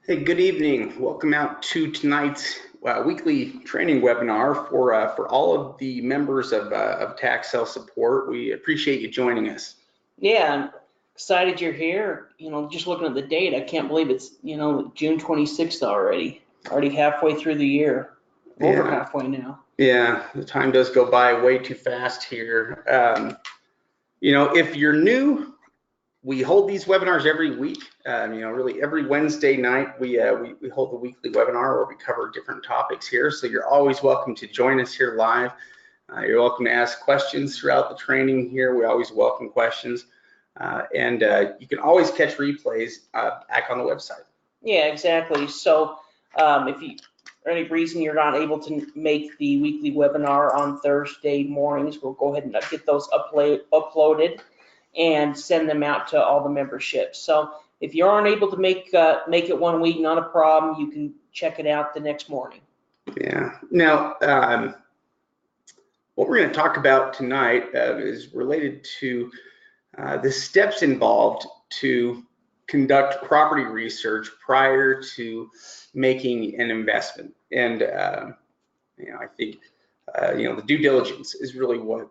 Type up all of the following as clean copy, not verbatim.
Hey, good evening. Welcome out to tonight's weekly training webinar for all of the members of Tax Sale Support. We appreciate you joining us. Yeah, I'm excited you're here. Just looking at the date, I can't believe it's, June 26th already. Already halfway through the year. Over halfway now. Yeah, the time does go by way too fast here. If you're new, we hold these webinars every week. Really every Wednesday night we hold the weekly webinar where we cover different topics here. So you're always welcome to join us here live. You're welcome to ask questions throughout the training here. We always welcome questions. And you can always catch replays back on the website. Yeah, exactly. So if you, for any reason you're not able to make the weekly webinar on Thursday mornings, we'll go ahead and get those uploaded and send them out to all the memberships. So if you aren't able to make it one week, not a problem. You can check it out the next morning. Yeah. Now, what we're going to talk about tonight is related to the steps involved to conduct property research prior to making an investment. And I think the due diligence is really what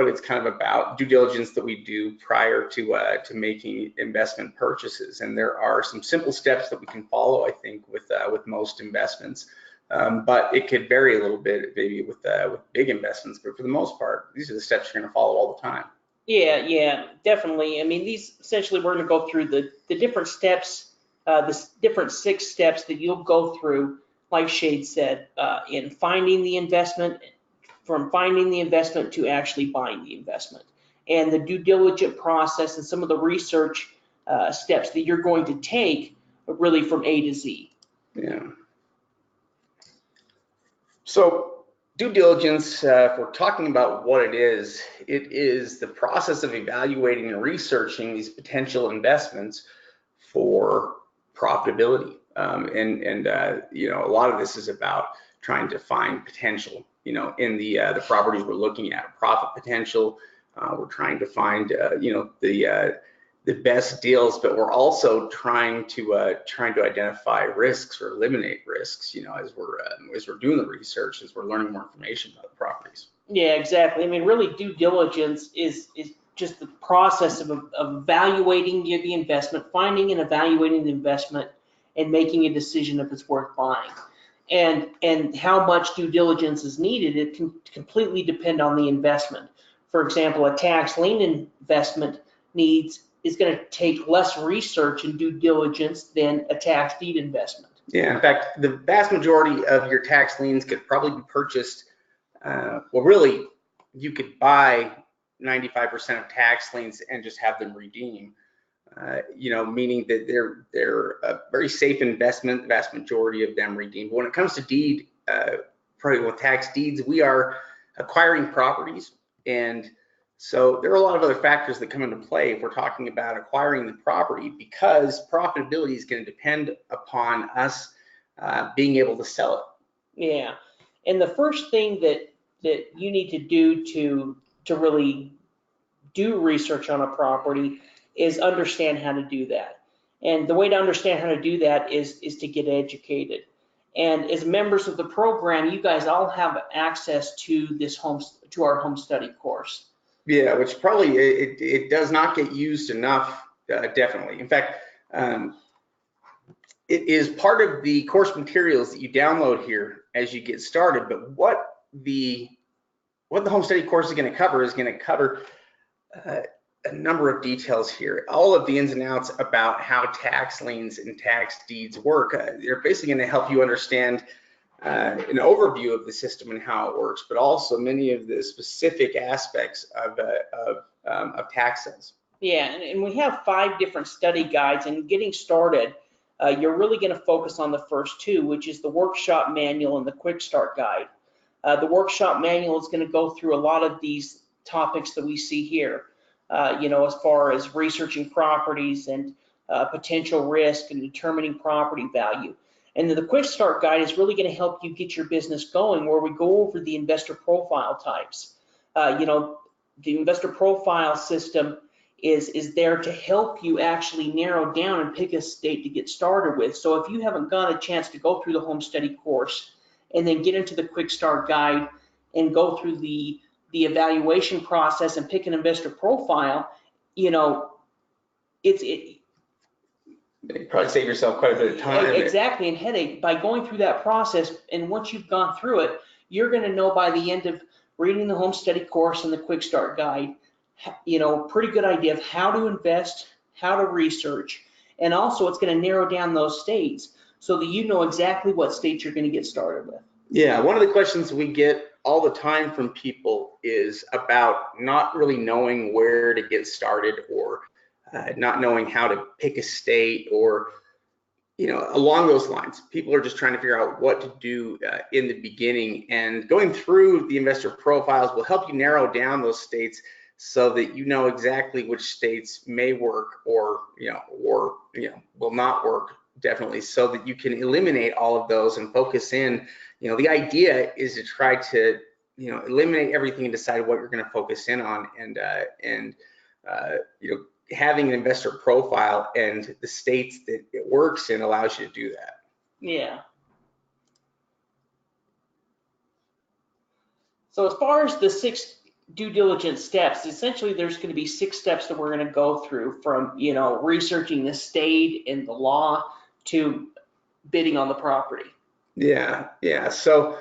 it's kind of about. Due diligence that we do prior to making investment purchases. And there are some simple steps that we can follow, I think, with most investments. But it could vary a little bit, maybe with big investments. But for the most part, these are the steps you're going to follow all the time. Yeah, definitely. I mean, these essentially we're going to go through the different steps, the different 6 steps that you'll go through, like Shade said, in finding the investment, from finding the investment to actually buying the investment, and the due diligence process and some of the research steps that you're going to take really from A to Z. Yeah. So due diligence, if we're talking about what it is the process of evaluating and researching these potential investments for profitability. A lot of this is about trying to find potential, in the properties we're looking at, profit potential. We're trying to find, the best deals, but we're also trying to identify risks or eliminate risks, as we're doing the research, as we're learning more information about the properties. Yeah, exactly. I mean, really, due diligence is just the process of evaluating the investment, finding and evaluating the investment, and making a decision if it's worth buying. And how much due diligence is needed, it can completely depend on the investment. For example, a tax lien investment is going to take less research and due diligence than a tax deed investment. Yeah, in fact, the vast majority of your tax liens could probably be purchased. Really, you could buy 95% of tax liens and just have them redeem. Meaning that they're a very safe investment. The vast majority of them redeem. But when it comes to probably with tax deeds, we are acquiring properties, and so there are a lot of other factors that come into play if we're talking about acquiring the property, because profitability is going to depend upon us being able to sell it. Yeah, and the first thing that you need to do to really do research on a property is understand how to do that. And the way to understand how to do that is to get educated. And as members of the program, you guys all have access to our home study course. Yeah, which probably it does not get used enough, definitely. In fact, it is part of the course materials that you download here as you get started. But what the home study course is going to cover a number of details here. All of the ins and outs about how tax liens and tax deeds work. They're basically going to help you understand an overview of the system and how it works, but also many of the specific aspects of tax sales. Yeah, and we have 5 different study guides, and getting started, you're really going to focus on the first 2, which is the workshop manual and the quick start guide. The workshop manual is going to go through a lot of these topics that we see here, as far as researching properties and potential risk and determining property value. And then the quick start guide is really going to help you get your business going, where we go over the investor profile types. The investor profile system is there to help you actually narrow down and pick a state to get started with. So if you haven't got a chance to go through the home study course and then get into the quick start guide and go through the evaluation process and pick an investor profile, you know, you probably save yourself quite a bit of time. Exactly, and headache by going through that process. And once you've gone through it, you're going to know by the end of reading the home study course and the quick start guide, you know, pretty good idea of how to invest, how to research, and also it's going to narrow down those states so that you know exactly what states you're going to get started with. Yeah, one of the questions we get all the time from people is about not really knowing where to get started, or not knowing how to pick a state, or, you know, along those lines. People are just trying to figure out what to do in the beginning, and going through the investor profiles will help you narrow down those states so that you know exactly which states may work, or will not work, definitely, so that you can eliminate all of those and focus in. You know, the idea is to try to, you know, eliminate everything and decide what you're going to focus in on, and you know, having an investor profile and the states that it works in allows you to do that. Yeah. So as far as the 6 due diligence steps, essentially there's going to be 6 steps that we're going to go through, from, you know, researching the state and the law to bidding on the property. Yeah. So,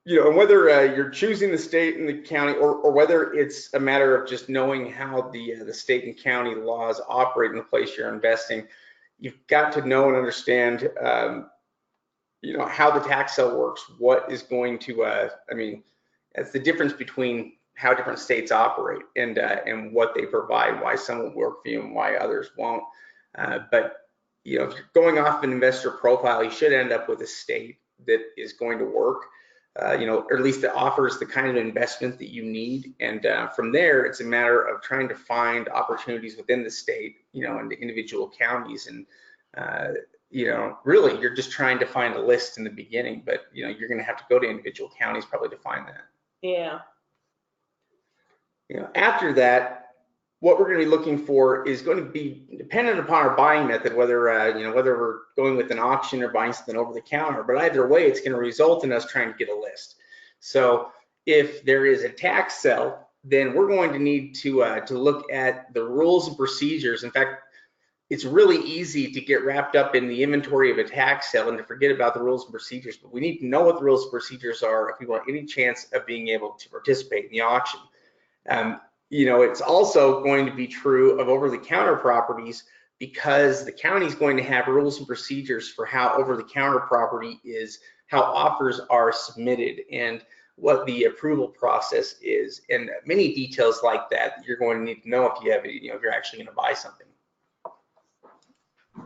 you know, whether you're choosing the state and the county, or whether it's a matter of just knowing how the state and county laws operate in the place you're investing, you've got to know and understand, you know, how the tax sale works, what is going to, I mean, that's the difference between how different states operate and what they provide, why some will work for you and why others won't. But, you know, if you're going off an investor profile, you should end up with a state that is going to work, you know, or at least that offers the kind of investment that you need. And from there, it's a matter of trying to find opportunities within the state, you know, and the individual counties. And, you know, really, you're just trying to find a list in the beginning, but, you know, you're going to have to go to individual counties probably to find that. Yeah. You know, after that, what we're going to be looking for is going to be dependent upon our buying method, whether you know, whether we're going with an auction or buying something over the counter. But either way, it's going to result in us trying to get a list. So if there is a tax sale, then we're going to need to look at the rules and procedures. In fact, it's really easy to get wrapped up in the inventory of a tax sale and to forget about the rules and procedures. But we need to know what the rules and procedures are if we want any chance of being able to participate in the auction. You know, it's also going to be true of over-the-counter properties, because the county is going to have rules and procedures for how over-the-counter property is, how offers are submitted, and what the approval process is, and many details like that you're going to need to know if you have, you know, if you're actually going to buy something.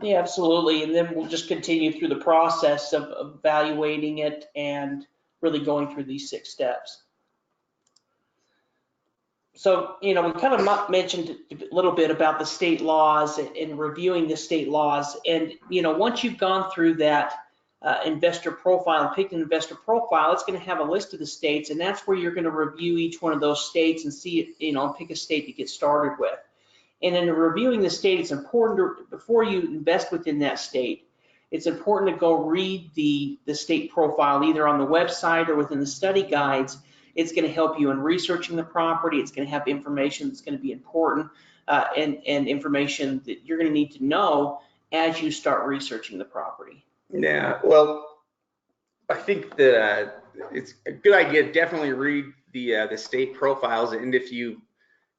Yeah, absolutely. And then we'll just continue through the process of evaluating it and really going through these 6 steps. So, you know, we kind of mentioned a little bit about the state laws and reviewing the state laws. And, you know, once you've gone through that investor profile and picked an investor profile, it's going to have a list of the states, and that's where you're going to review each one of those states and see, you know, pick a state to get started with. And in reviewing the state, it's important to, before you invest within that state, it's important to go read the state profile either on the website or within the study guides. It's going to help you in researching the property. It's going to have information that's going to be important and information that you're going to need to know as you start researching the property. Yeah, well, I think that it's a good idea to definitely read the state profiles. And if you're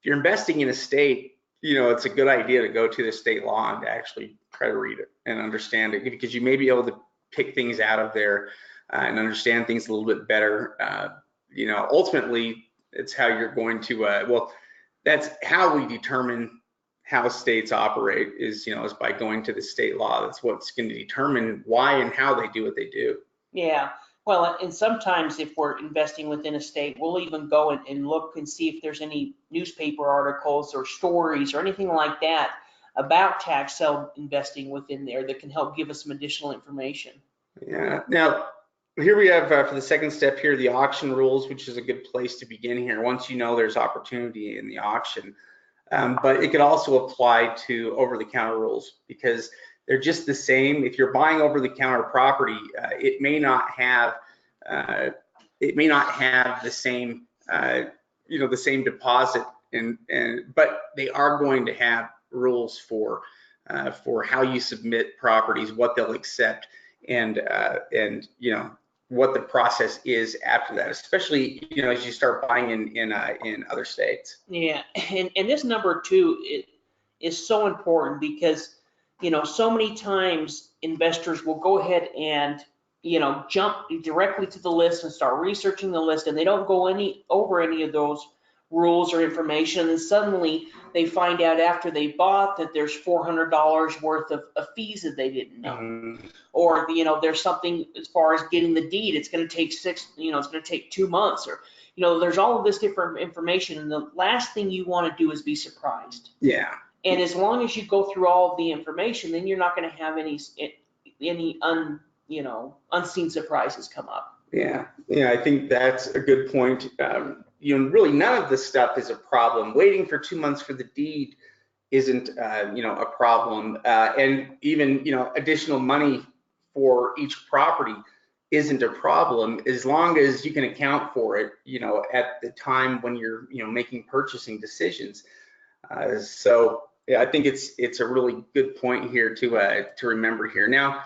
investing in a state, you know, it's a good idea to go to the state law and to actually try to read it and understand it, because you may be able to pick things out of there and understand things a little bit better. You know, ultimately, it's how you're going to, well, that's how we determine how states operate, is, you know, is by going to the state law. That's what's going to determine why and how they do what they do. Yeah, well, and sometimes if we're investing within a state, we'll even go and look and see if there's any newspaper articles or stories or anything like that about tax sale investing within there that can help give us some additional information. Yeah, now, here we have for the second step here, the auction rules, which is a good place to begin here. Once you know there's opportunity in the auction, but it could also apply to over-the-counter rules because they're just the same. If you're buying over-the-counter property, it may not have the same the same deposit, but they are going to have rules for how you submit properties, what they'll accept, and what the process is after that, especially as you start buying in other states. Yeah, and this number 2 is so important because so many times investors will go ahead and jump directly to the list and start researching the list, and they don't go over any of those rules or information, and suddenly they find out after they bought that there's $400 worth of fees that they didn't know, or there's something as far as getting the deed. It's going to take it's going to take 2 months, or there's all of this different information, and the last thing you want to do is be surprised. Yeah. And as long as you go through all of the information, then you're not going to have any unseen surprises come up. Yeah, I think that's a good point. Really none of this stuff is a problem. Waiting for 2 months for the deed isn't, a problem. And even, additional money for each property isn't a problem as long as you can account for it, at the time when you're, making purchasing decisions. So yeah, I think it's a really good point here to remember here. Now,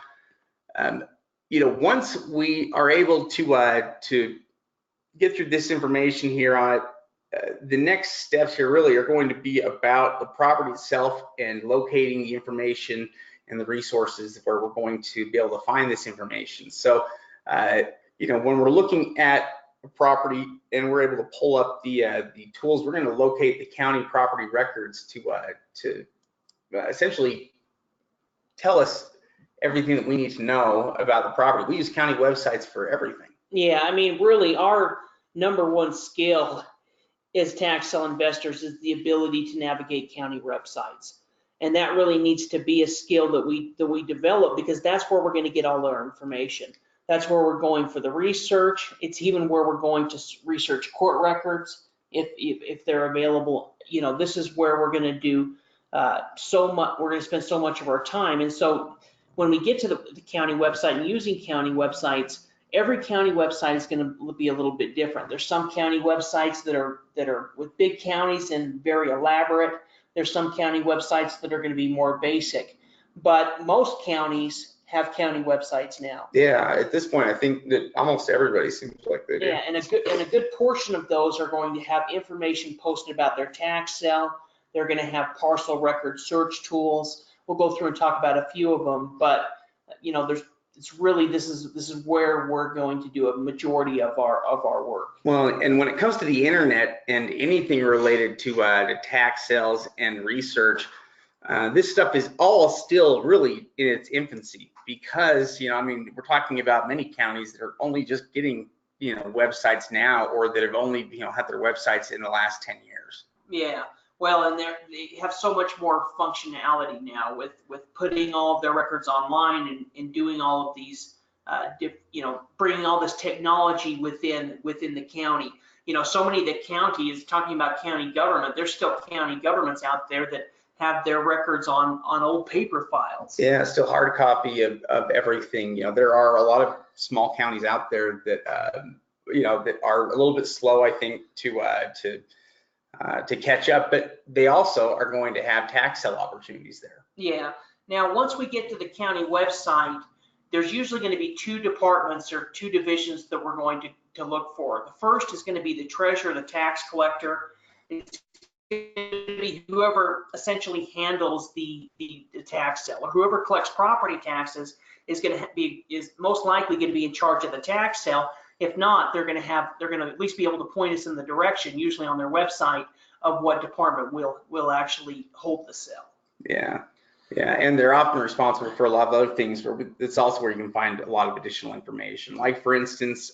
once we are able to get through this information here on it, the next steps here really are going to be about the property itself and locating the information and the resources where we're going to be able to find this information. So, when we're looking at a property and we're able to pull up the tools, we're going to locate the county property records to essentially tell us everything that we need to know about the property. We use county websites for everything. Yeah, I mean, really, our number 1 skill as tax sale investors is the ability to navigate county websites, and that really needs to be a skill that we develop, because that's where we're going to get all our information. That's where we're going for the research. It's even where we're going to research court records if they're available. This is where we're going to do so much. We're going to spend so much of our time, and so when we get to the county website and using county websites, every county website is going to be a little bit different. There's some county websites that are with big counties and very elaborate. There's some county websites that are going to be more basic, but most counties have county websites now. Yeah, at this point, I think that almost everybody seems like they do. Yeah, and a good portion of those are going to have information posted about their tax sale. They're going to have parcel record search tools. We'll go through and talk about a few of them, but this is where we're going to do a majority of our work. Well, and when it comes to the internet and anything related to tax sales and research, this stuff is all still really in its infancy, because we're talking about many counties that are only just getting websites now, or that have only had their websites in the last 10 years. Yeah. Well, and they have so much more functionality now with putting all of their records online and doing all of these, bringing all this technology within the county. So many of the counties, talking about county government, there's still county governments out there that have their records on old paper files. Yeah, still hard copy of everything. There are a lot of small counties out there that that are a little bit slow, I think, to catch up, but they also are going to have tax sale opportunities there. Yeah. Now, once we get to the county website, there's usually going to be 2 departments or 2 divisions that we're going to look for. The first is going to be the treasurer, the tax collector. It's going to be whoever essentially handles the tax sale, or whoever collects property taxes is most likely going to be in charge of the tax sale. If not, they're going to at least be able to point us in the direction, usually on their website, of what department will actually hold the sale. Yeah, and they're often responsible for a lot of other things. It's also where you can find a lot of additional information. Like, for instance,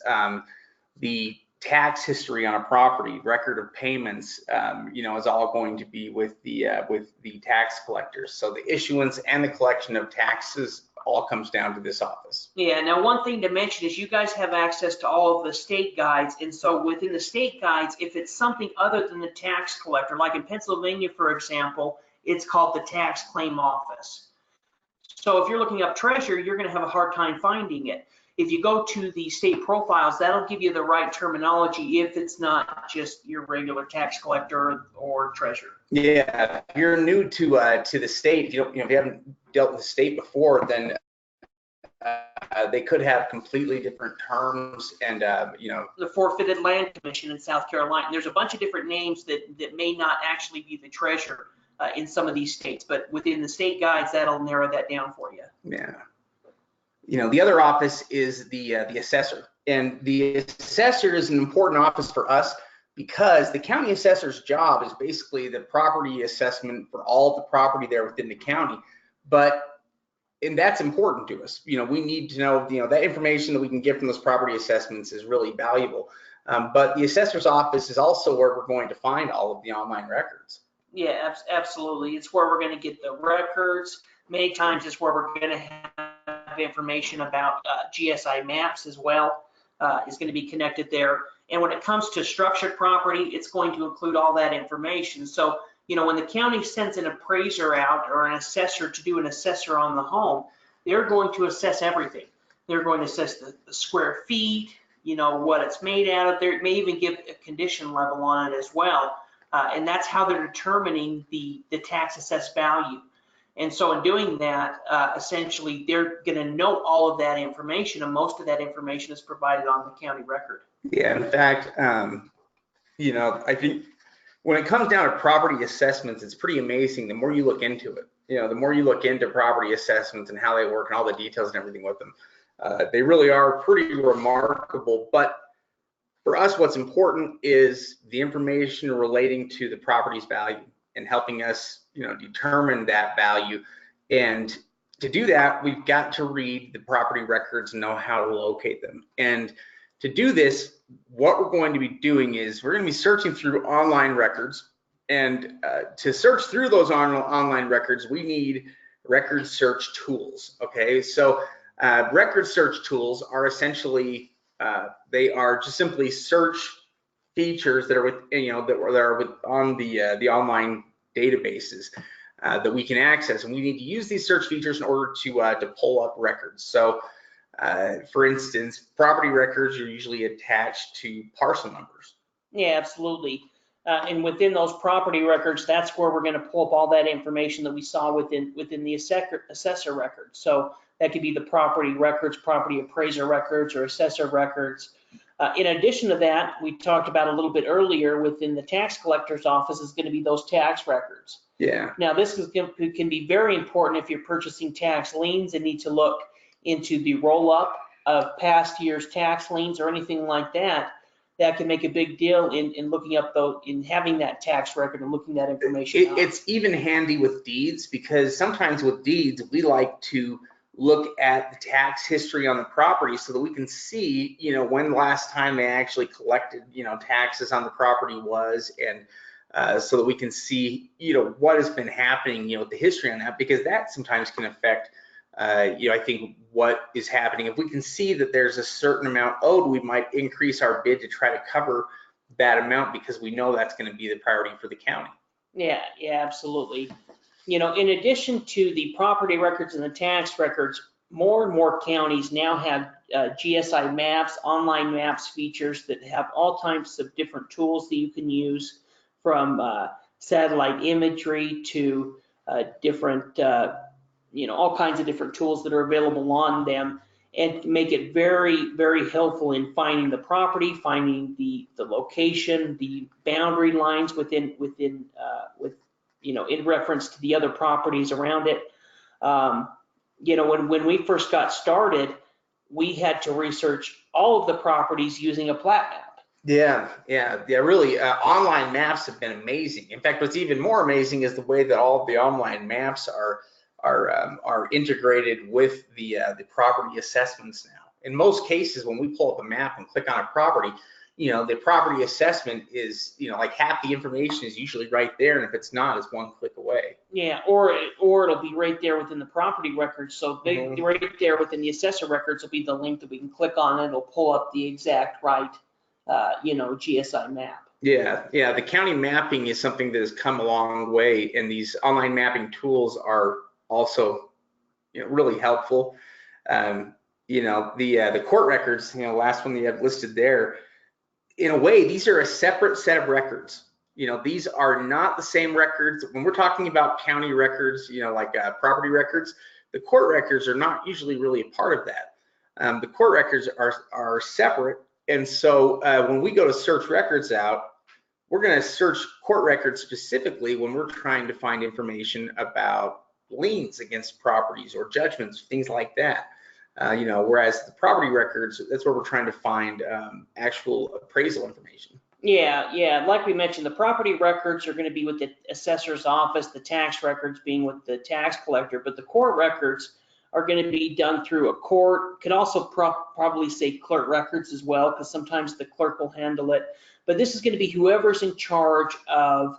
the tax history on a property, record of payments, is all going to be with the tax collectors. So the issuance and the collection of taxes all comes down to this office. Yeah, now one thing to mention is you guys have access to all of the state guides, and so within the state guides, if it's something other than the tax collector, like in Pennsylvania, for example, it's called the tax claim office. So if you're looking up treasurer, you're going to have a hard time finding it. If you go to the state profiles, that'll give you the right terminology if it's not just your regular tax collector or treasurer. Yeah, if you're new to the state, if you haven't dealt with the state before, then they could have completely different terms, and the Forfeited Land Commission in South Carolina. There's a bunch of different names that may not actually be the treasurer in some of these states, but within the state guides, that'll narrow that down for you. Yeah. The other office is the assessor, and the assessor is an important office for us because the county assessor's job is basically the property assessment for all the property there within the county. And that's important to us. We need to know, that information that we can get from those property assessments is really valuable. But the assessor's office is also where we're going to find all of the online records. Yeah, absolutely. It's where we're going to get the records. Many times it's where we're going to have information about GSI maps as well, is going to be connected there. And when it comes to structured property, it's going to include all that information. So, when the county sends an appraiser out or an assessor to do an assessor on the home, they're going to assess everything. They're going to assess the square feet, what it's made out of. They may even give a condition level on it as well. And that's how they're determining the tax assessed value. And so in doing that, essentially, they're going to note all of that information, and most of that information is provided on the county record. Yeah, in fact, I think when it comes down to property assessments, it's pretty amazing. The more you look into it, the more you look into property assessments and how they work and all the details and everything with them, they really are pretty remarkable. But for us, what's important is the information relating to the property's value and helping us, determine that value. And to do that, we've got to read the property records and know how to locate them. And to do this, what we're going to be doing is we're going to be searching through online records. And to search through those online records, we need record search tools. Okay, so record search tools are essentially they are just simply search features that are on the online databases that we can access, and we need to use these search features in order to pull up records. So for instance, property records are usually attached to parcel numbers. Yeah, absolutely. And within those property records, that's where we're going to pull up all that information that we saw within the assessor record. So that could be the property records, property appraiser records, or assessor records. In addition to that, we talked about a little bit earlier within the tax collector's office is going to be those tax records. Yeah. Now this can be very important if you're purchasing tax liens and need to look into the roll-up of past year's tax liens or anything like that. That can make a big deal in looking up in having that tax record and looking that information out. It's even handy with deeds, because sometimes with deeds we like to look at the tax history on the property so that we can see, when the last time they actually collected, taxes on the property was, and so that we can see, what has been happening, with the history on that, because that sometimes can affect, I think what is happening. If we can see that there's a certain amount owed, we might increase our bid to try to cover that amount because we know that's going to be the priority for the county. Yeah, absolutely. In addition to the property records and the tax records, more and more counties now have GSI maps, online maps features that have all types of different tools that you can use, from satellite imagery to different, all kinds of different tools that are available on them, and make it very, very helpful in finding the property, finding the location, the boundary lines in reference to the other properties around it. When we first got started, we had to research all of the properties using a plat map. Yeah, really, online maps have been amazing. In fact, what's even more amazing is the way that all of the online maps are integrated with the property assessments now. In most cases, when we pull up a map and click on a property, the property assessment is, like half the information is usually right there, and if it's not, it's one click away. Yeah, or it'll be right there within the property records. So right there within the assessor records will be the link that we can click on, and it'll pull up the exact right, GSI map. Yeah, the county mapping is something that has come a long way, and these online mapping tools are also, really helpful. The court records, last one that you have listed there, in a way, these are a separate set of records. These are not the same records. When we're talking about county records, like property records, the court records are not usually really a part of that. The court records are separate. And so when we go to search records out, we're going to search court records specifically when we're trying to find information about liens against properties or judgments, things like that. Whereas the property records, that's where we're trying to find actual appraisal information. Yeah. Like we mentioned, the property records are going to be with the assessor's office, the tax records being with the tax collector, but the court records are going to be done through a court. Could also probably say clerk records as well, because sometimes the clerk will handle it. But this is going to be whoever's in charge of,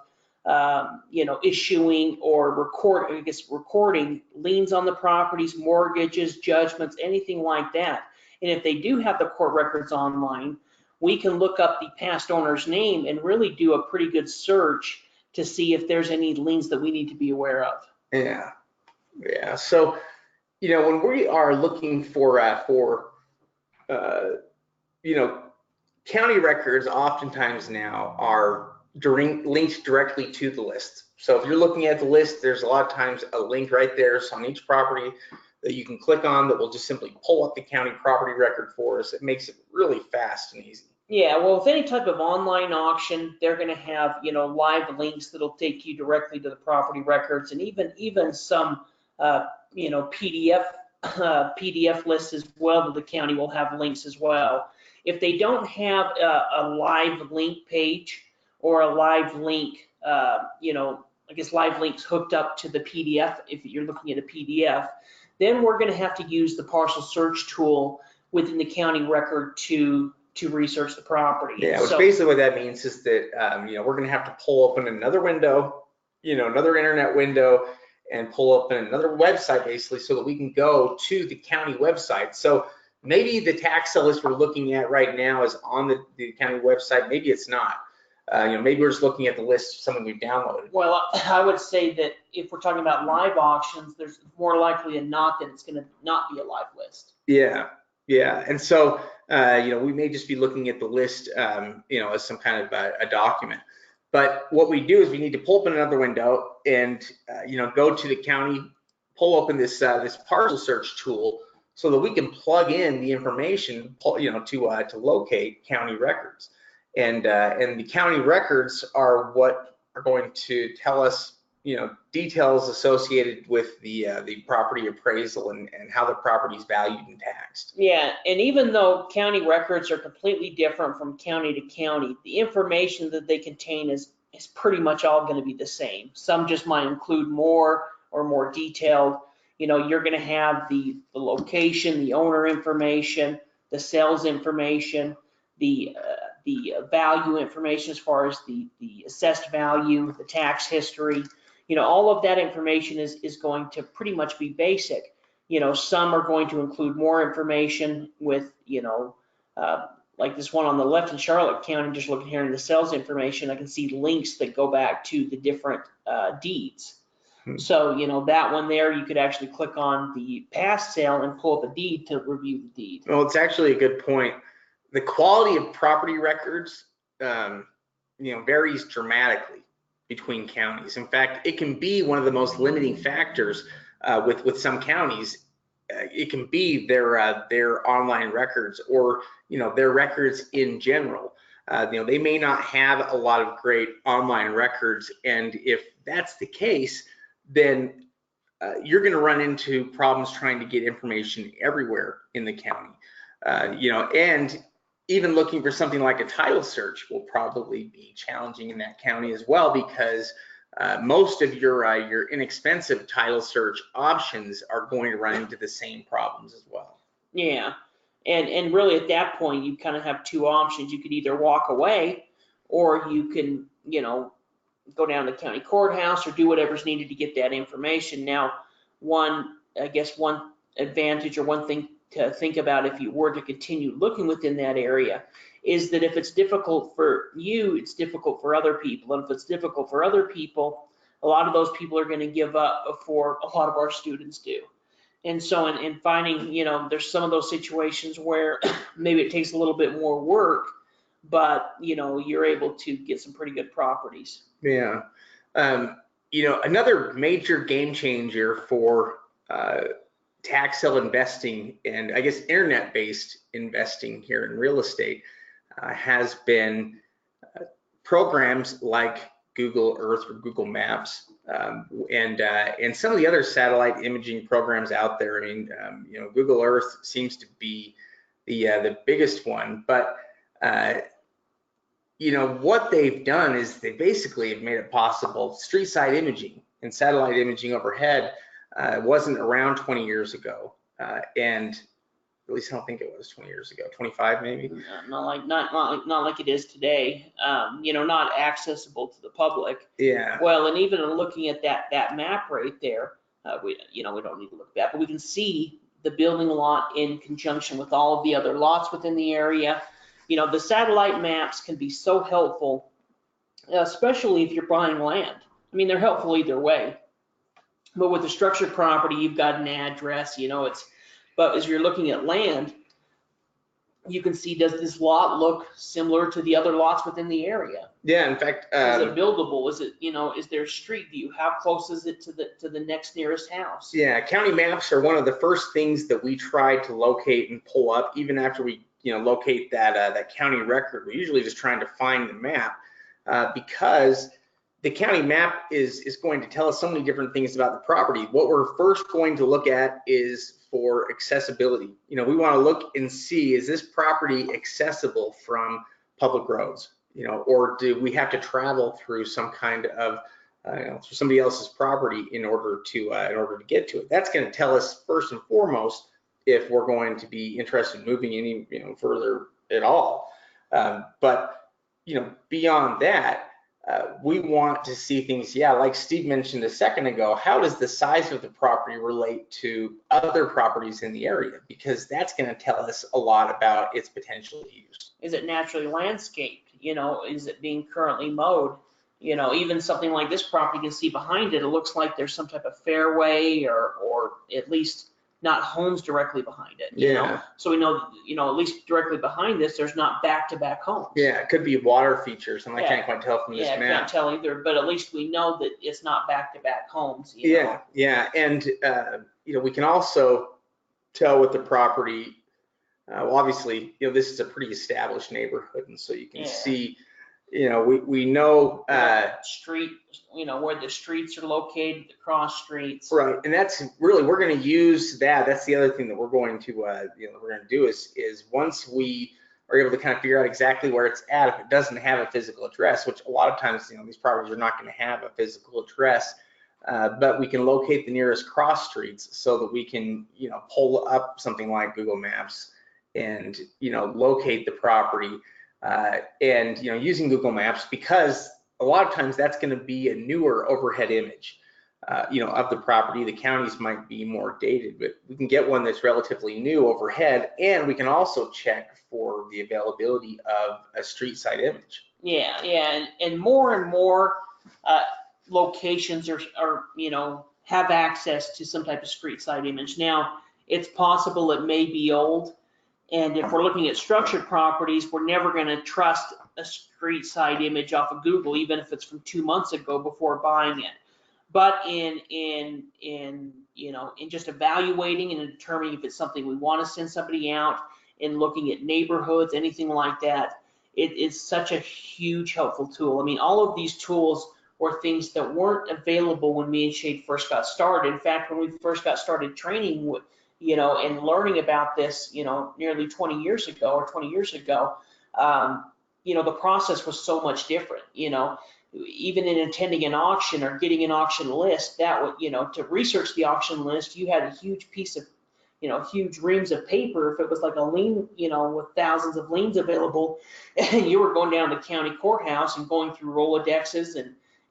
issuing or recording liens on the properties, mortgages, judgments, anything like that. And if they do have the court records online, we can look up the past owner's name and really do a pretty good search to see if there's any liens that we need to be aware of. Yeah. So, when we are looking for county records, oftentimes now are linked directly to the list. So if you're looking at the list, there's a lot of times a link right there. So on each property that you can click on that will just simply pull up the county property record for us. It makes it really fast and easy. Yeah, well, with any type of online auction, they're going to have, live links that'll take you directly to the property records, and even some, PDF lists as well that the county will have links as well. If they don't have a live link page or a live link, live links hooked up to the PDF, if you're looking at a PDF, then we're going to have to use the partial search tool within the county record to research the property. Yeah, which basically what that means is that we're going to have to pull open another window, another internet window, and pull open another website basically so that we can go to the county website. So maybe the tax sale list we're looking at right now is on the county website. Maybe it's not. Maybe we're just looking at the list of something we've downloaded. Well, I would say that if we're talking about live auctions, there's more likely than not that it's going to not be a live list. Yeah. And so, we may just be looking at the list, as some kind of a document. But what we do is we need to pull open another window and, go to the county, pull open this parcel search tool so that we can plug in the information, to locate county records. And the county records are what are going to tell us, details associated with the property appraisal and how the property is valued and taxed. Yeah, and even though county records are completely different from county to county, the information that they contain is pretty much all going to be the same. Some just might include more or more detailed. You're going to have the location, the owner information, the sales information, the value information as far as the assessed value, the tax history. All of that information is going to pretty much be basic. Some are going to include more information with, like this one on the left in Charlotte County, just looking here in the sales information, I can see links that go back to the different deeds. So, that one there, you could actually click on the past sale and pull up a deed to review the deed. Well, it's actually a good point. The quality of property records, varies dramatically between counties. In fact, it can be one of the most limiting factors with some counties. It can be their online records or their records in general. They may not have a lot of great online records, and if that's the case, then you're going to run into problems trying to get information everywhere in the county. And even looking for something like a title search will probably be challenging in that county as well, because most of your inexpensive title search options are going to run into the same problems as well. Yeah, and really at that point you kind of have two options. You could either walk away, or you can go down to the county courthouse or do whatever's needed to get that information. Now, one advantage or one thing to think about if you were to continue looking within that area is that if it's difficult for you, it's difficult for other people. And if it's difficult for other people, a lot of those people are going to give up before a lot of our students do. And so in finding, there's some of those situations where maybe it takes a little bit more work, but, you're able to get some pretty good properties. Yeah. Another major game changer for tax sale investing and I guess internet-based investing here in real estate has been programs like Google Earth or Google Maps and some of the other satellite imaging programs out there. I mean, Google Earth seems to be the biggest one, but what they've done is they basically have made it possible. Street side imaging and satellite imaging overhead wasn't around 20 years ago, and at least I don't think it was 20 years ago, 25 maybe. Not like it is today. Not accessible to the public. Yeah. Well, and even in looking at that map right there, we don't need to look at that, but we can see the building lot in conjunction with all of the other lots within the area. The satellite maps can be so helpful, especially if you're buying land. I mean, they're helpful either way. But with the structured property, you've got an address, but as you're looking at land, you can see, does this lot look similar to the other lots within the area? Yeah, in fact, is it buildable? Is it, is there street view? How close is it to the next nearest house? Yeah, county maps are one of the first things that we try to locate and pull up, even after we locate that county record. We're usually just trying to find the map because the county map is going to tell us so many different things about the property. What we're first going to look at is for accessibility. We want to look and see, is this property accessible from public roads? Or do we have to travel through some kind of through somebody else's property in order to get to it? That's going to tell us first and foremost if we're going to be interested in moving any further at all. But beyond that, we want to see things, like Steve mentioned a second ago. How does the size of the property relate to other properties in the area? Because that's going to tell us a lot about its potential use. Is it naturally landscaped? Is it being currently mowed? Even something like this property, you can see behind it, it looks like there's some type of fairway or at least not homes directly behind it. Yeah. So we know, at least directly behind this, there's not back-to-back homes. Yeah, it could be water features, and I can't quite tell from this map. Yeah, I can't tell either, but at least we know that it's not back-to-back homes. Yeah, and we can also tell with the property. Well, obviously, this is a pretty established neighborhood, and so you can see. We know street, where the streets are located, the cross streets. Right, and that's really, we're going to use that. That's the other thing that we're going to do is once we are able to kind of figure out exactly where it's at, if it doesn't have a physical address, which a lot of times these properties are not going to have a physical address, but we can locate the nearest cross streets so that we can pull up something like Google Maps and locate the property. And using Google Maps, because a lot of times that's going to be a newer overhead image of the property. The counties might be more dated, but we can get one that's relatively new overhead, and we can also check for the availability of a street side image. Yeah, and more locations are have access to some type of street side image. Now, it's possible it may be old. And if we're looking at structured properties, we're never going to trust a street side image off of Google, even if it's from 2 months ago before buying it. But in just evaluating and determining if it's something we want to send somebody out, and looking at neighborhoods, anything like that, it is such a huge helpful tool. I mean, all of these tools were things that weren't available when me and Shade first got started. In fact, when we first got started training with and learning about this, nearly 20 years ago, the process was so much different. Even in attending an auction or getting an auction list, that would, to research the auction list, you had a huge piece of, huge reams of paper. If it was like a lien, with thousands of liens available, and you were going down to the county courthouse and going through Rolodexes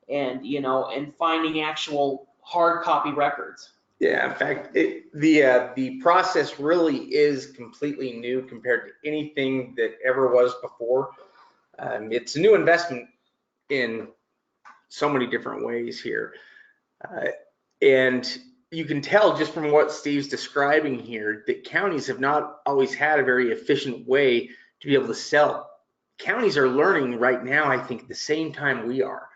and and finding actual hard copy records. Yeah, in fact, the process really is completely new compared to anything that ever was before. It's a new investment in so many different ways here. And you can tell just from what Steve's describing here that counties have not always had a very efficient way to be able to sell. Counties are learning right now, I think, at the same time we are.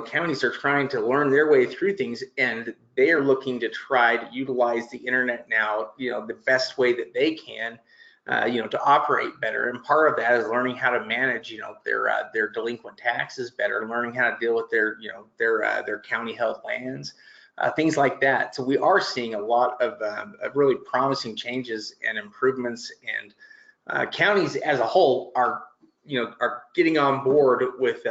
Counties are trying to learn their way through things, and they are looking to try to utilize the internet now, the best way that they can, to operate better. And part of that is learning how to manage, their delinquent taxes better, learning how to deal with their county held lands, things like that. So we are seeing a lot of really promising changes and improvements, and counties as a whole are getting on board with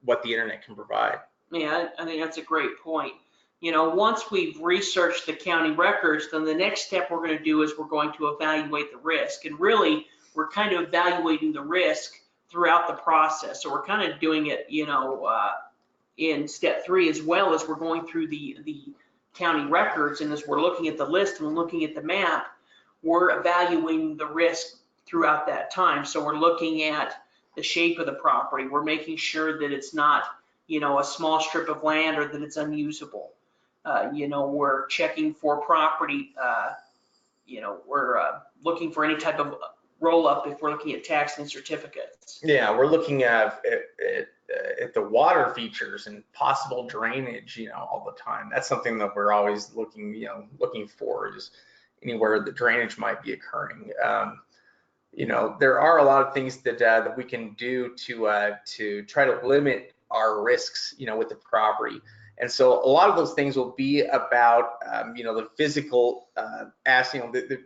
what the internet can provide. Yeah, I think that's a great point. Once we've researched the county records, then the next step we're going to do is we're going to evaluate the risk. And really, we're kind of evaluating the risk throughout the process. So we're kind of doing it, in step 3 as well as we're going through the county records. And as we're looking at the list and looking at the map, we're evaluating the risk throughout that time. So we're looking at the shape of the property. We're making sure that it's not, a small strip of land or that it's unusable. We're checking for property. We're looking for any type of roll up if we're looking at tax and certificates. Yeah, we're looking at the water features and possible drainage, all the time. That's something that we're always looking for, is anywhere the drainage might be occurring. There are a lot of things that we can do to try to limit our risks, with the property. And so a lot of those things will be about, the physical, the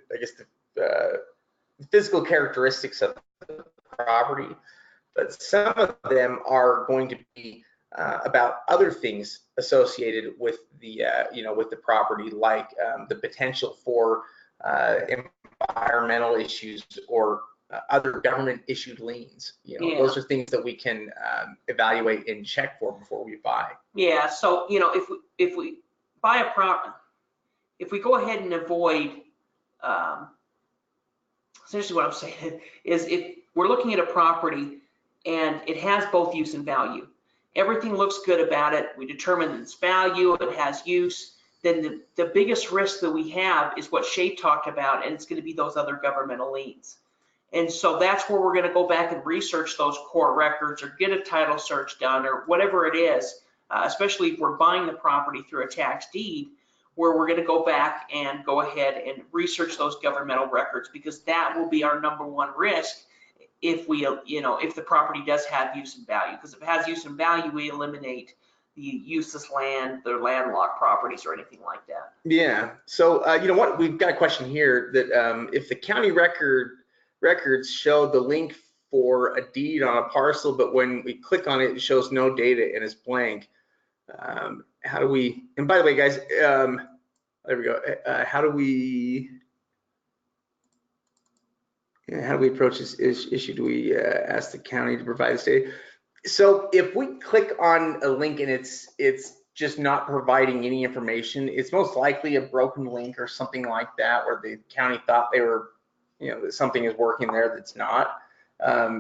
physical characteristics of the property. But some of them are going to be about other things associated with the, with the property, like the potential for environmental issues or other government issued liens. Those are things that we can evaluate and check for before we buy. Yeah, so if we buy a property, if we go ahead and avoid, essentially what I'm saying is, if we're looking at a property and it has both use and value, everything looks good about it, we determine its value, it has use, then the biggest risk that we have is what Shay talked about, and it's going to be those other governmental liens. And so that's where we're going to go back and research those court records or get a title search done or whatever it is, especially if we're buying the property through a tax deed, where we're going to go back and go ahead and research those governmental records, because that will be our #1 risk if we, if the property does have use and value. Because if it has use and value, we eliminate the useless land, the landlocked properties, or anything like that. Yeah. So what, we've got a question here that if the county records show the link for a deed on a parcel, but when we click on it, it shows no data and it's blank. How do we, and by the way, guys, there we go. How do we approach this issue? Do we ask the county to provide this data? So if we click on a link and it's just not providing any information, it's most likely a broken link or something like that, where the county thought they were, that something is working there that's not.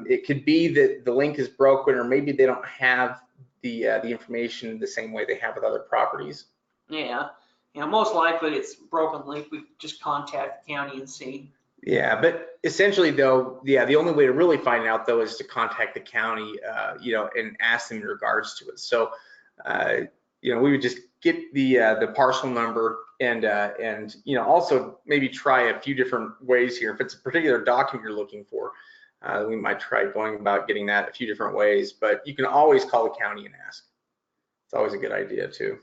It could be that the link is broken, or maybe they don't have the information the same way they have with other properties. Yeah, most likely it's broken link. We just contact the county and see. Yeah, but essentially though, the only way to really find out though is to contact the county, and ask them in regards to it. So, we would just get the parcel number and also maybe try a few different ways here. If it's a particular document you're looking for, we might try going about getting that a few different ways, but you can always call the county and ask. It's always a good idea too.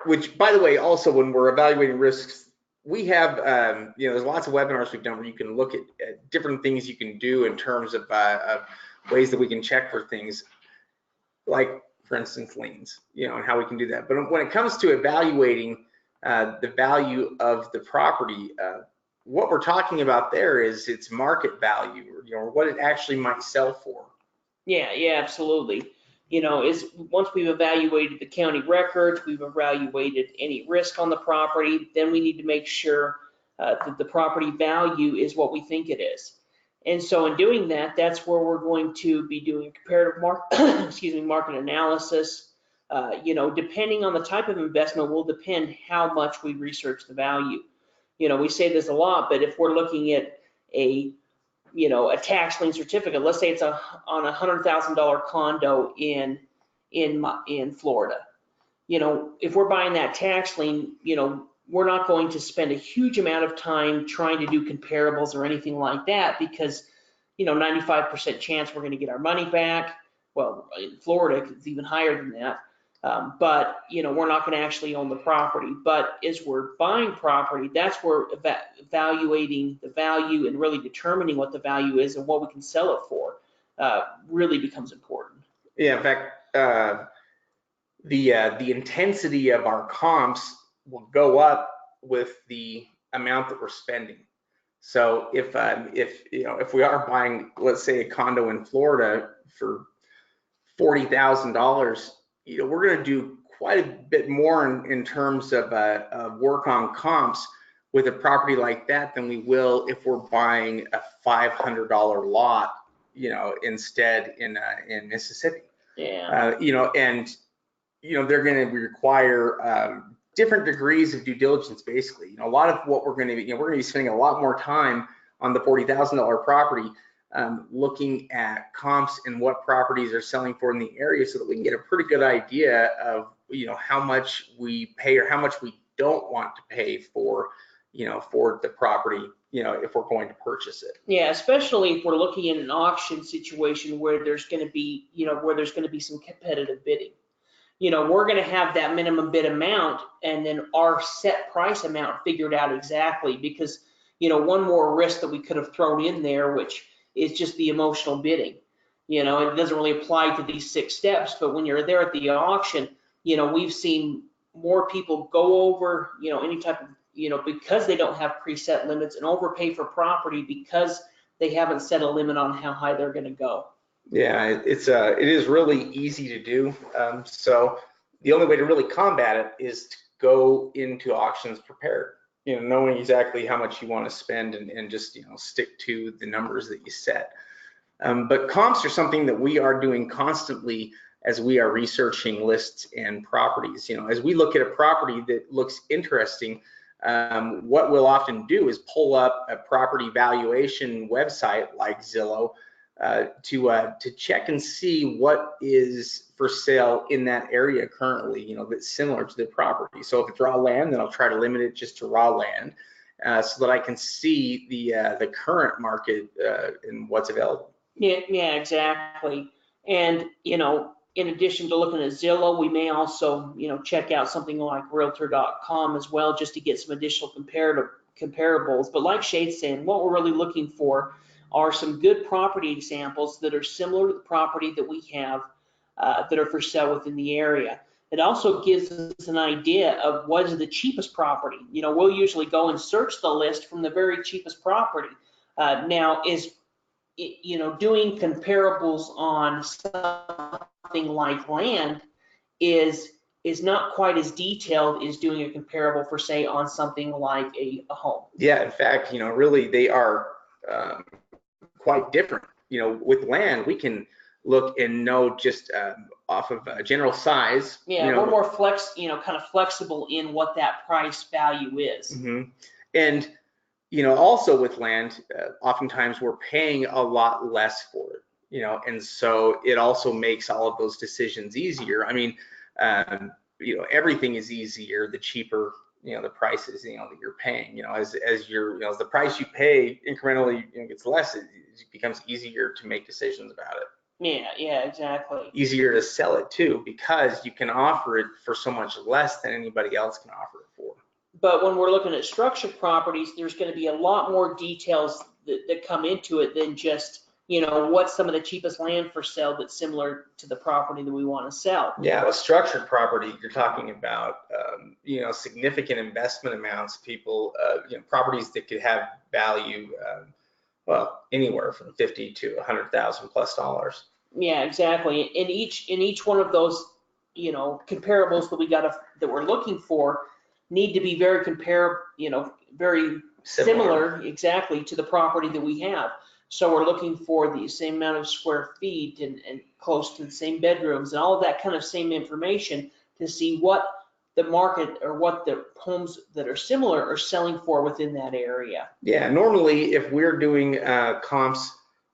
Which, by the way, also when we're evaluating risks, we have, there's lots of webinars we've done where you can look at different things you can do in terms of ways that we can check for things, like, for instance, liens, and how we can do that. But when it comes to evaluating the value of the property, what we're talking about there is its market value, or, you know, what it actually might sell for. Yeah, absolutely. You know, is once we've evaluated the county records, we've evaluated any risk on the property, then we need to make sure that the property value is what we think it is. And so in doing that, that's where we're going to be doing a comparative market analysis. You know, depending on the type of investment will depend how much we research the value. You know, we say this a lot, but if we're looking at a tax lien certificate, let's say it's on a $100,000 condo in Florida. You know, if we're buying that tax lien, you know, we're not going to spend a huge amount of time trying to do comparables or anything like that, because, you know, 95% chance we're going to get our money back. Well, in Florida, it's even higher than that. But, you know, we're not going to actually own the property. But as we're buying property, that's where evaluating the value and really determining what the value is and what we can sell it for really becomes important. Yeah, in fact, the intensity of our comps will go up with the amount that we're spending. So if you know, if we are buying, let's say, a condo in Florida for $40,000, you know, we're going to do quite a bit more in terms of work on comps with a property like that than we will if we're buying a $500 lot, you know, instead in Mississippi. Yeah. You know, and you know, they're going to require different degrees of due diligence. Basically, you know, a lot of what we're going to be, you know, we're going to be spending a lot more time on the $40,000 property, looking at comps and what properties are selling for in the area, so that we can get a pretty good idea of, you know, how much we pay or how much we don't want to pay for, you know, for the property, you know, if we're going to purchase it. Yeah, especially if we're looking at an auction situation where there's going to be, you know, where there's going to be some competitive bidding. You know, we're going to have that minimum bid amount and then our set price amount figured out exactly, because, you know, one more risk that we could have thrown in there, which is just the emotional bidding. You know, it doesn't really apply to these 6 steps, but when you're there at the auction, you know, we've seen more people go over, you know, any type of, you know, because they don't have preset limits, and overpay for property because they haven't set a limit on how high they're going to go. Yeah, it is really easy to do. So the only way to really combat it is to go into auctions prepared, you know, knowing exactly how much you want to spend and just, you know, stick to the numbers that you set. But comps are something that we are doing constantly as we are researching lists and properties. You know, as we look at a property that looks interesting, what we'll often do is pull up a property valuation website like Zillow to check and see what is for sale in that area currently, you know, that's similar to the property. So if it's raw land, then I'll try to limit it just to raw land, so that I can see the current market and what's available. Yeah, exactly. And, you know, in addition to looking at Zillow, we may also, you know, check out something like realtor.com as well, just to get some additional comparables. But like Shade's saying, what we're really looking for are some good property examples that are similar to the property that we have that are for sale within the area. It also gives us an idea of what is the cheapest property. You know, we'll usually go and search the list from the very cheapest property. Now, you know, doing comparables on something like land is not quite as detailed as doing a comparable for, say, on something like a home. Yeah, in fact, you know, really they are quite different. You know, with land, we can look and know just off of general size. Yeah, you know, we're more kind of flexible in what that price value is. Mm-hmm. And, you know, also with land, oftentimes we're paying a lot less for it, you know, and so it also makes all of those decisions easier. I mean, you know, everything is easier the cheaper, you know, the prices, you know, that you're paying. You know, as you're, you know, as the price you pay incrementally, you know, gets less, it becomes easier to make decisions about it. Yeah, exactly. Easier to sell it too, because you can offer it for so much less than anybody else can offer it for. But when we're looking at structured properties, there's going to be a lot more details that come into it than just, what's some of the cheapest land for sale that's similar to the property that we want to sell. Yeah, with structured property, you're talking about, significant investment amounts, people, properties that could have value, well, anywhere from 50 to 100,000 plus dollars. Yeah, exactly. In each one of those, comparables that we're looking for need to be very very similar exactly to the property that we have. So we're looking for the same amount of square feet and close to the same bedrooms and all of that kind of same information to see what the market or what the homes that are similar are selling for within that area. Yeah, normally if we're doing comps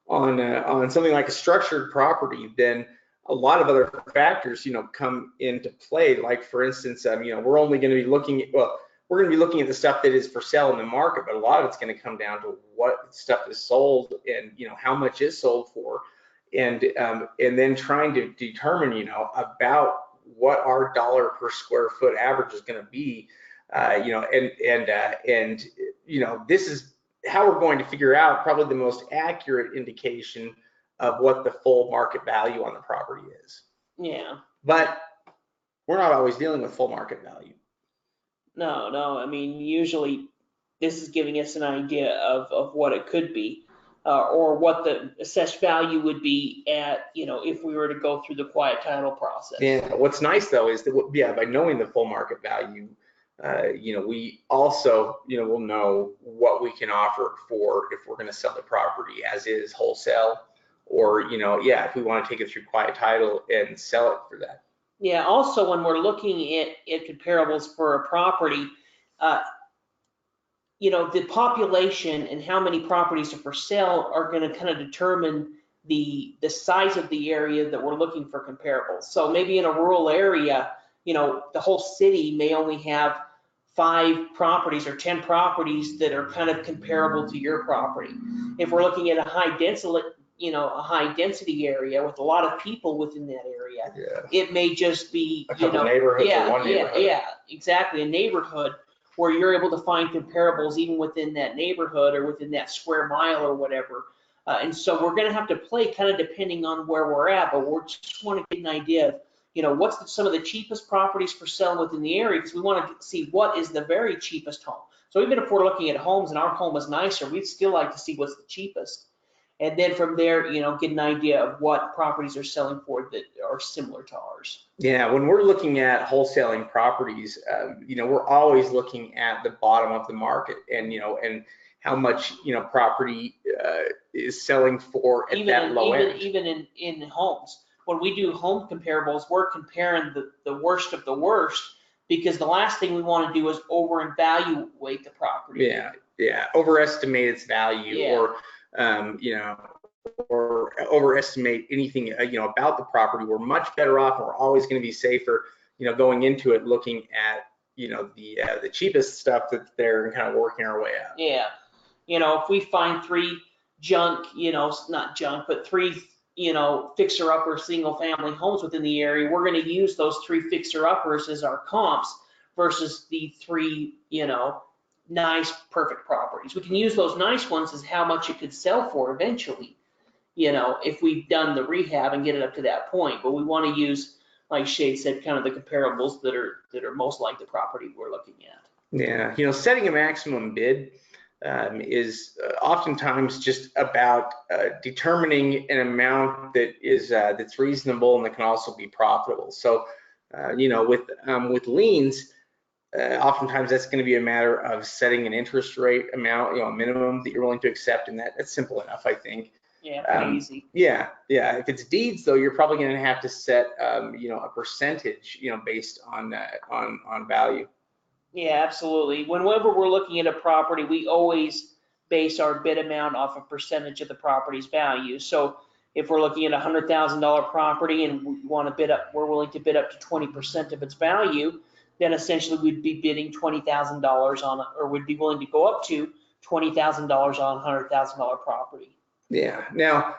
on something like a structured property, then a lot of other factors, come into play. Like for instance, we're only going to be looking at, we're going to be looking at the stuff that is for sale in the market, but a lot of it's going to come down to what stuff is sold and how much is sold for, and then trying to determine about what our dollar per square foot average is going to be, this is how we're going to figure out probably the most accurate indication of what the full market value on the property is. Yeah. But we're not always dealing with full market value. No. I mean, usually this is giving us an idea of what it could be, or what the assessed value would be at, if we were to go through the quiet title process. Yeah. What's nice though is that, by knowing the full market value, we also, will know what we can offer for if we're going to sell the property as is wholesale, or, if we want to take it through quiet title and sell it for that. Yeah, also when we're looking at comparables for a property, the population and how many properties are for sale are going to kind of determine the size of the area that we're looking for comparables. So maybe in a rural area, the whole city may only have 5 properties or 10 properties that are kind of comparable to your property. If we're looking at a high density area with a lot of people within that area, it may just be a couple neighborhoods or one neighborhood. Yeah, exactly, a neighborhood where you're able to find comparables even within that neighborhood or within that square mile or whatever. And so we're going to have to play kind of depending on where we're at, but we just want to get an idea of what's some of the cheapest properties for sale within the area, because we want to see what is the very cheapest home. So even if we're looking at homes and our home is nicer, we'd still like to see what's the cheapest. And then from there, get an idea of what properties are selling for that are similar to ours. Yeah, when we're looking at wholesaling properties, we're always looking at the bottom of the market and, and how much, property is selling for at that low end. Even in homes. When we do home comparables, we're comparing the worst of the worst, because the last thing we want to do is over-evaluate the property. Yeah, overestimate its value, or overestimate anything, about the property. We're much better off, and we're always going to be safer, going into it, looking at, the cheapest stuff that's there and kind of working our way out. Yeah, if we find 3 junk, not junk, but 3 fixer-upper single-family homes within the area, we're going to use those 3 fixer-uppers as our comps versus the 3, nice, perfect properties. We can use those nice ones as how much it could sell for eventually, if we've done the rehab and get it up to that point. But we want to use, like Shade said, kind of the comparables that are most like the property we're looking at. Yeah, setting a maximum bid is oftentimes just about determining an amount that is that's reasonable and that can also be profitable. So, with liens, oftentimes that's going to be a matter of setting an interest rate amount, a minimum that you're willing to accept, and that's simple enough, I think. Yeah, pretty easy. Yeah. If it's deeds, though, you're probably going to have to set, a percentage, based on value. Yeah, absolutely. Whenever we're looking at a property, we always base our bid amount off a percentage of the property's value. So if we're looking at a $100,000 property and we're willing to bid up to 20% of its value, then essentially we'd be bidding $20,000 on, or would be willing to go up to $20,000 on a $100,000 property. Yeah. Now,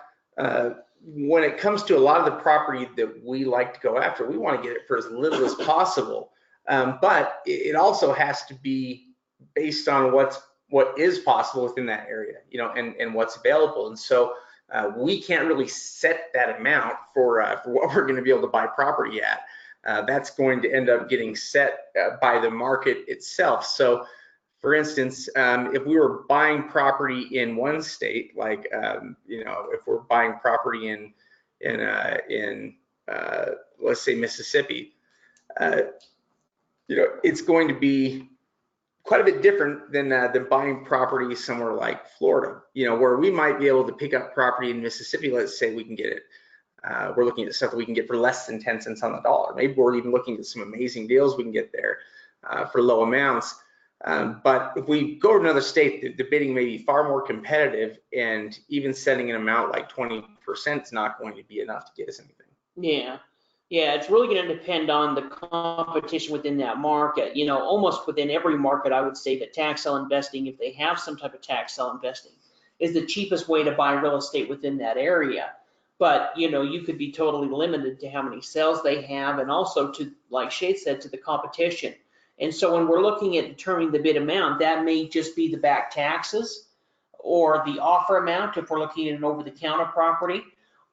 when it comes to a lot of the property that we like to go after, we want to get it for as little as possible. But it also has to be based on what is possible within that area, and what's available. And so, we can't really set that amount for what we're going to be able to buy property at. That's going to end up getting set by the market itself. So, for instance, if we were buying property in one state, like if we're buying property in let's say Mississippi, it's going to be quite a bit different than buying property somewhere like Florida, where we might be able to pick up property in Mississippi. Let's say we can get it. We're looking at stuff that we can get for less than 10 cents on the dollar. Maybe we're even looking at some amazing deals we can get there for low amounts. But if we go to another state, the bidding may be far more competitive, and even setting an amount like 20% is not going to be enough to get us anything. Yeah, it's really going to depend on the competition within that market. Almost within every market, I would say that tax sale investing, if they have some type of tax sale investing, is the cheapest way to buy real estate within that area. But, you could be totally limited to how many sales they have, and also to, like Shade said, to the competition. And so when we're looking at determining the bid amount, that may just be the back taxes or the offer amount if we're looking at an over-the-counter property.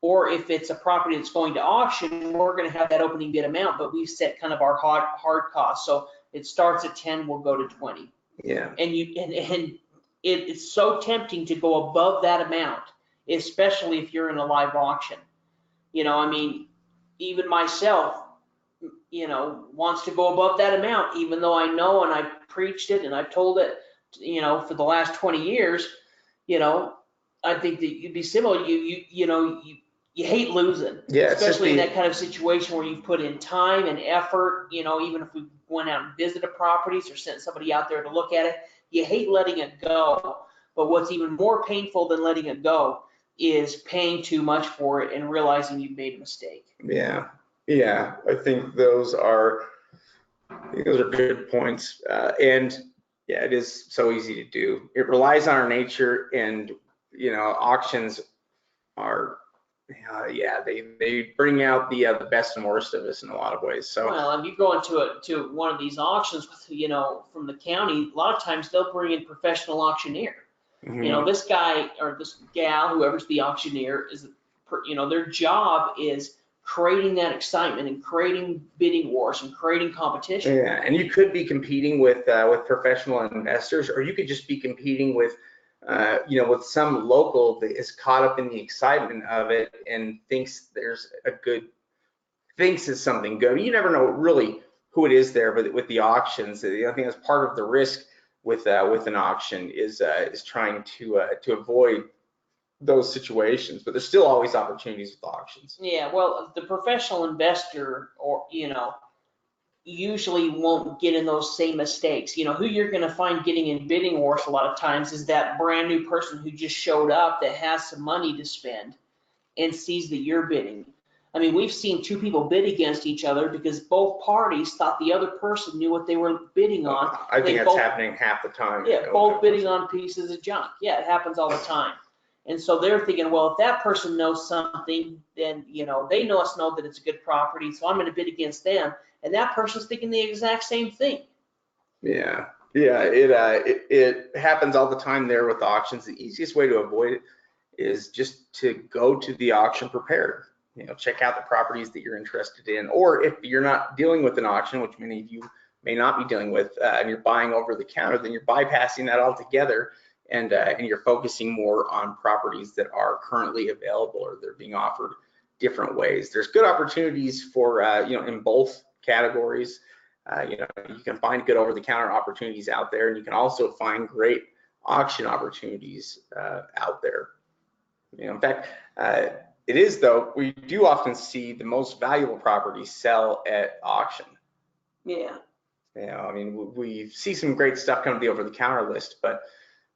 Or if it's a property that's going to auction, we're going to have that opening bid amount, but we've set kind of our hard cost. So it starts at 10, we'll go to 20. Yeah. And it's so tempting to go above that amount, especially if you're in a live auction. Even myself, wants to go above that amount, even though I know, and I've preached it and I've told it, for the last 20 years, I think that you'd be similar. You hate losing, especially in that kind of situation where you've put in time and effort. Even if we went out and visited properties or sent somebody out there to look at it, you hate letting it go. But what's even more painful than letting it go is paying too much for it and realizing you've made a mistake. Yeah, I think those are good points. And yeah, it is so easy to do. It relies on our nature, and auctions are, they bring out the best and worst of us in a lot of ways. So well, if you go into one of these auctions, from the county, a lot of times they'll bring in professional auctioneer. Mm-hmm. This guy or this gal, whoever's the auctioneer, is their job is creating that excitement and creating bidding wars and creating competition. Yeah, and you could be competing with professional investors, or you could just be competing with with some local that is caught up in the excitement of it and thinks it's something good. You never know really who it is there, but with the auctions, I think that's part of the risk with an auction is trying to avoid those situations. But there's still always opportunities with auctions. Yeah, well, the professional investor, or usually won't get in those same mistakes. Who you're going to find getting in bidding wars a lot of times is that brand new person who just showed up that has some money to spend and sees that you're bidding. We've seen two people bid against each other because both parties thought the other person knew what they were bidding on. I think that's happening half the time. Yeah, both bidding on pieces of junk. Yeah, it happens all the time. And so they're thinking, well, if that person knows something, then, they must know that it's a good property, so I'm going to bid against them. And that person's thinking the exact same thing. Yeah, it happens all the time there with auctions. The easiest way to avoid it is just to go to the auction prepared. Check out the properties that you're interested in, or if you're not dealing with an auction, which many of you may not be dealing with, and you're buying over the counter, then you're bypassing that altogether, and you're focusing more on properties that are currently available or they're being offered different ways. There's good opportunities for in both categories. You can find good over-the-counter opportunities out there, and you can also find great auction opportunities out there. In fact, it is, though, we do often see the most valuable properties sell at auction. Yeah. We see some great stuff come to the over-the-counter list, but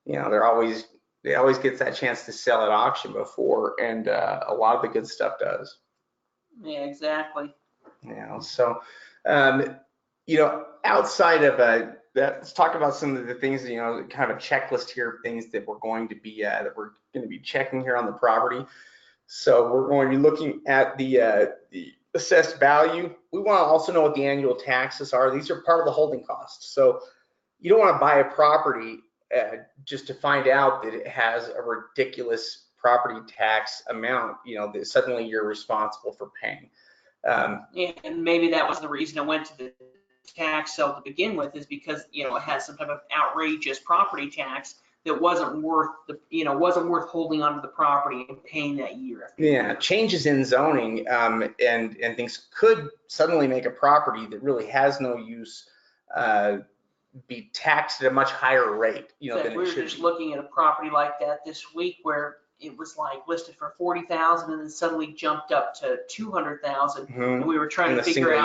they always get that chance to sell at auction before, and a lot of the good stuff does. Yeah, exactly. So outside of that, let's talk about some of the things, kind of a checklist here of things that we're going to be checking here on the property. So we're going to be looking at the assessed value. We want to also know what the annual taxes are. These are part of the holding costs. So you don't want to buy a property just to find out that it has a ridiculous property tax amount, that suddenly you're responsible for paying. And maybe that was the reason it went to the tax sale to begin with, is because it has some type of outrageous property tax that wasn't worth holding onto the property and paying that year after year. Yeah, changes in zoning and things could suddenly make a property that really has no use be taxed at a much higher rate, than we were just looking at a property like that this week where it was like listed for $40,000 and then suddenly jumped up to $200,000. And we were trying to figure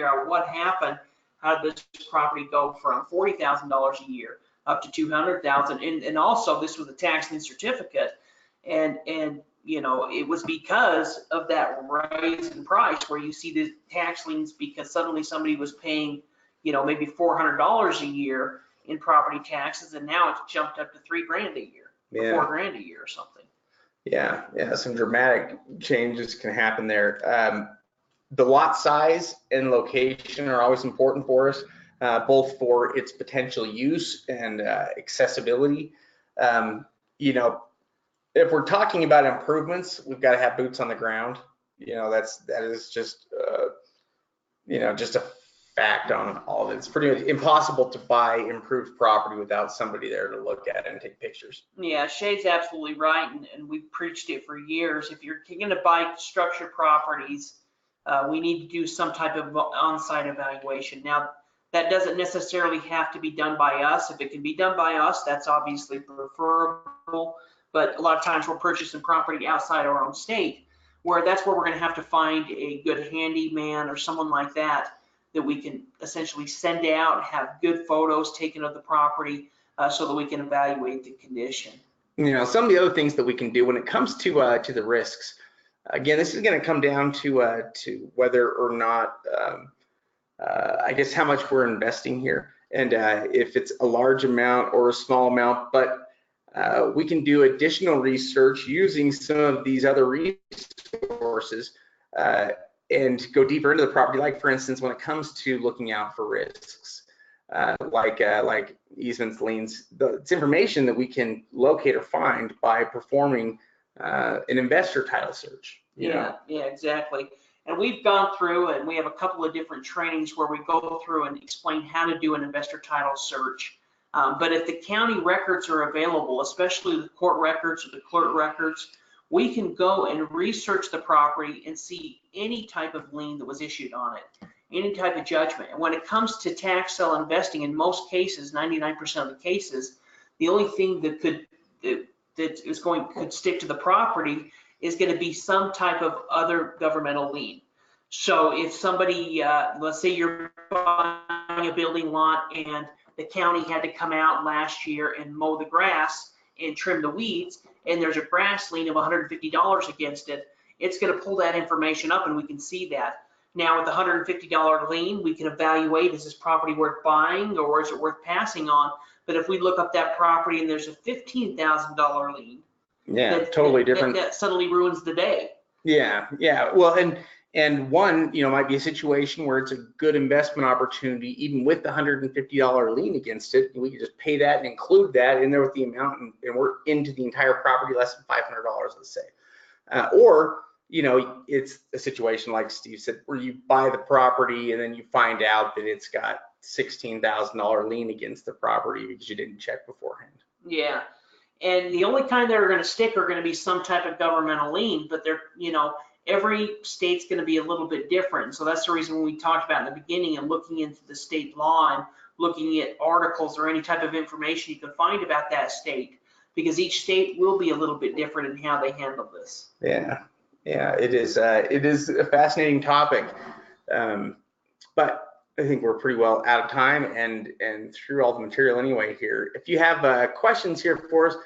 out what happened. How did this property go from $40,000 a year up to $200,000? And also this was a tax lien certificate, and it was because of that rise in price where you see the tax liens, because suddenly somebody was paying maybe $400 a year in property taxes, and now it's jumped up to $3,000 a year, or $4,000 a year or something. Yeah, some dramatic changes can happen there. The lot size and location are always important for us, both for its potential use and accessibility. If we're talking about improvements, we've got to have boots on the ground. That is just just a fact on all of it. It's pretty impossible to buy improved property without somebody there to look at it and take pictures. Yeah, Shay's absolutely right, and we've preached it for years. If you're going to buy structured properties, we need to do some type of on-site evaluation. Now, that doesn't necessarily have to be done by us. If it can be done by us, that's obviously preferable. But a lot of times we're purchasing property outside our own state, that's where we're going to have to find a good handyman or someone like that we can essentially send out, have good photos taken of the property, so that we can evaluate the condition. Some of the other things that we can do when it comes to the risks. Again, this is going to come down to whether or not, I guess, how much we're investing here, and if it's a large amount or a small amount. But we can do additional research using some of these other resources and go deeper into the property. Like, for instance, when it comes to looking out for risks, like easements, liens, it's information that we can locate or find by performing an investor title search. Yeah, exactly. And we've gone through, and we have a couple of different trainings where we go through and explain how to do an investor title search. But if the county records are available, especially the court records or the clerk records, we can go and research the property and see any type of lien that was issued on it, any type of judgment. And when it comes to tax sale investing, in most cases, 99% of the cases, the only thing that could stick to the property is going to be some type of other governmental lien. So if somebody, let's say you're buying a building lot and the county had to come out last year and mow the grass and trim the weeds, and there's a grass lien of $150 against it, it's going to pull that information up and we can see that. Now with the $150 lien, we can evaluate, is this property worth buying or is it worth passing on? But if we look up that property and there's a $15,000 lien, totally different. That suddenly ruins the day. Yeah. Well, and one, might be a situation where it's a good investment opportunity, even with the $150 lien against it. We could just pay that and include that in there with the amount, and we're into the entire property less than $500, let's say. Or, it's a situation like Steve said, where you buy the property and then you find out that it's got $16,000 lien against the property because you didn't check beforehand. Yeah. And the only kind that are going to stick are going to be some type of governmental lien, but they're, every state's going to be a little bit different. So that's the reason when we talked about in the beginning and looking into the state law and looking at articles or any type of information you can find about that state, because each state will be a little bit different in how they handle this. Yeah, it is a fascinating topic, but I think we're pretty well out of time and through all the material anyway here. If you have questions here for us,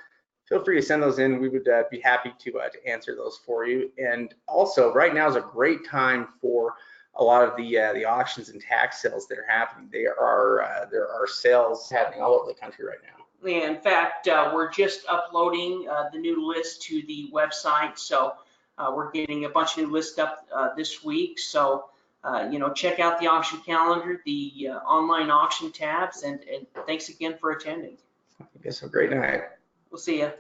feel free to send those in. We would be happy to answer those for you. And also, right now is a great time for a lot of the auctions and tax sales that are happening. There are sales happening all over the country right now. Yeah, in fact, we're just uploading the new list to the website. So we're getting a bunch of new lists up this week. So check out the auction calendar, the online auction tabs, and thanks again for attending. I guess have a great night. We'll see you.